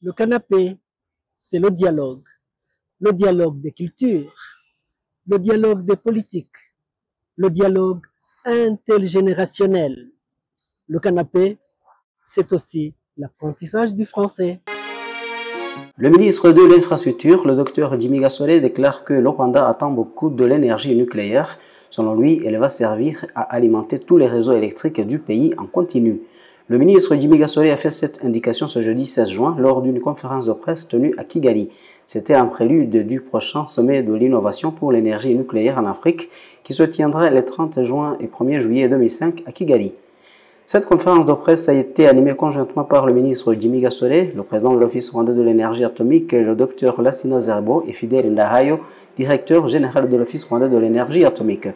Le canapé, c'est le dialogue des cultures, le dialogue des politiques, le dialogue intergénérationnel. Le canapé, c'est aussi l'apprentissage du français. Le ministre de l'Infrastructure, le Dr Jimmy Gassolé, déclare que le Rwanda attend beaucoup de l'énergie nucléaire. Selon lui, elle va servir à alimenter tous les réseaux électriques du pays en continu. Le ministre Jimmy Gassolé a fait cette indication ce jeudi 16 juin lors d'une conférence de presse tenue à Kigali. C'était un prélude du prochain sommet de l'innovation pour l'énergie nucléaire en Afrique qui se tiendra les 30 juin et 1er juillet 2005 à Kigali. Cette conférence de presse a été animée conjointement par le ministre Jimmy Gassolé, le président de l'Office rwandais de l'énergie atomique, le Dr Lassina Zerbo et Fidel Ndahayo, directeur général de l'Office rwandais de l'énergie atomique.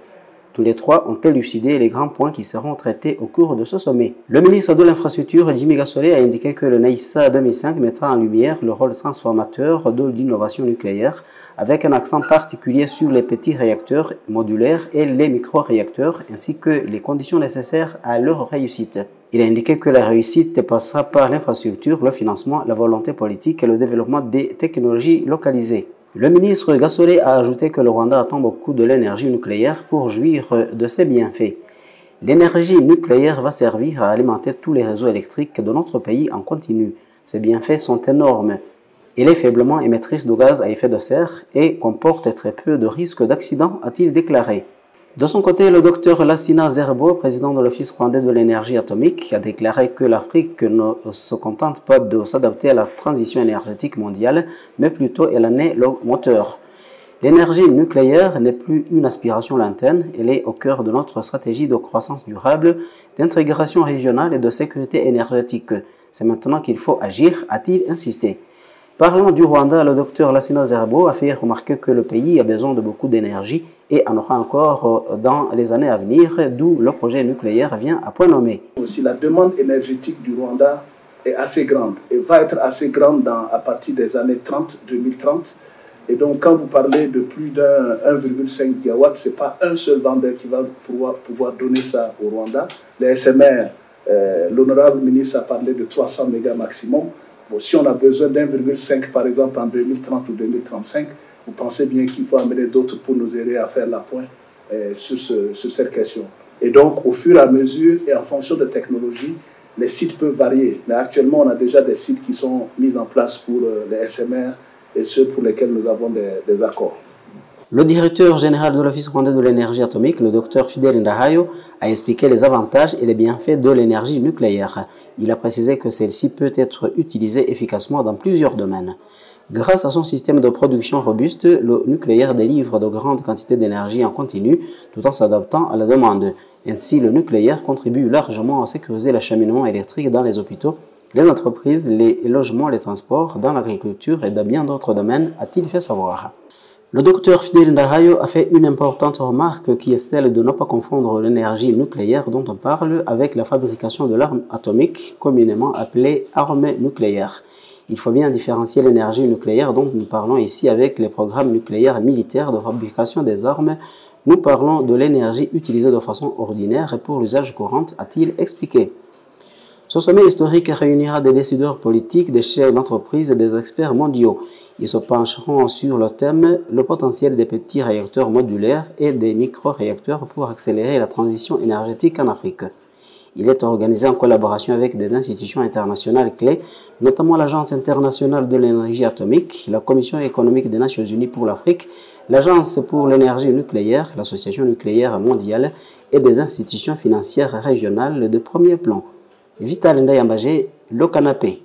Tous les trois ont élucidé les grands points qui seront traités au cours de ce sommet. Le ministre de l'Infrastructure, Jimmy Gassolé, a indiqué que le NAISA 2005 mettra en lumière le rôle transformateur de l'innovation nucléaire, avec un accent particulier sur les petits réacteurs modulaires et les micro-réacteurs, ainsi que les conditions nécessaires à leur réussite. Il a indiqué que la réussite passera par l'infrastructure, le financement, la volonté politique et le développement des technologies localisées. Le ministre Gassolé a ajouté que le Rwanda attend beaucoup de l'énergie nucléaire pour jouir de ses bienfaits. L'énergie nucléaire va servir à alimenter tous les réseaux électriques de notre pays en continu. Ses bienfaits sont énormes. Elle est faiblement émettrice de gaz à effet de serre et comporte très peu de risques d'accident, a-t-il déclaré. De son côté, le Dr Lassina Zerbo, président de l'Office rwandais de l'énergie atomique, a déclaré que l'Afrique ne se contente pas de s'adapter à la transition énergétique mondiale, mais plutôt elle en est le moteur. L'énergie nucléaire n'est plus une aspiration lointaine, elle est au cœur de notre stratégie de croissance durable, d'intégration régionale et de sécurité énergétique. C'est maintenant qu'il faut agir, a-t-il insisté. Parlant du Rwanda, le Dr Lassina Zerbo a fait remarquer que le pays a besoin de beaucoup d'énergie et en aura encore dans les années à venir, d'où le projet nucléaire vient à point nommé. Aussi, la demande énergétique du Rwanda est assez grande et va être assez grande à partir des années 2030. Et donc, quand vous parlez de plus d'un 1,5 gigawatt, ce n'est pas un seul vendeur qui va pouvoir donner ça au Rwanda. Les SMR, l'honorable ministre a parlé de 300 mégas maximum. Bon, si on a besoin d'1,5 par exemple en 2030 ou 2035, vous pensez bien qu'il faut amener d'autres pour nous aider à faire la pointe sur cette question. Et donc, au fur et à mesure et en fonction de technologies, les sites peuvent varier. Mais actuellement, on a déjà des sites qui sont mis en place pour les SMR et ceux pour lesquels nous avons des accords. Le directeur général de l'Office rwandais de l'énergie atomique, le Dr Fidel Ndahayo, a expliqué les avantages et les bienfaits de l'énergie nucléaire. Il a précisé que celle-ci peut être utilisée efficacement dans plusieurs domaines. Grâce à son système de production robuste, le nucléaire délivre de grandes quantités d'énergie en continu tout en s'adaptant à la demande. Ainsi, le nucléaire contribue largement à sécuriser l'acheminement électrique dans les hôpitaux, les entreprises, les logements, les transports, dans l'agriculture et dans bien d'autres domaines, a-t-il fait savoir. Le docteur Fidel Ndahayo a fait une importante remarque qui est celle de ne pas confondre l'énergie nucléaire dont on parle avec la fabrication de l'arme atomique, communément appelée arme nucléaire. Il faut bien différencier l'énergie nucléaire dont nous parlons ici avec les programmes nucléaires militaires de fabrication des armes. Nous parlons de l'énergie utilisée de façon ordinaire et pour l'usage courant, a-t-il expliqué. Ce sommet historique réunira des décideurs politiques, des chefs d'entreprise et des experts mondiaux. Ils se pencheront sur le thème « Le potentiel des petits réacteurs modulaires et des micro-réacteurs pour accélérer la transition énergétique en Afrique ». Il est organisé en collaboration avec des institutions internationales clés, notamment l'Agence internationale de l'énergie atomique, la Commission économique des Nations unies pour l'Afrique, l'Agence pour l'énergie nucléaire, l'Association nucléaire mondiale et des institutions financières régionales de premier plan. Vital Ndayambaje, le canapé.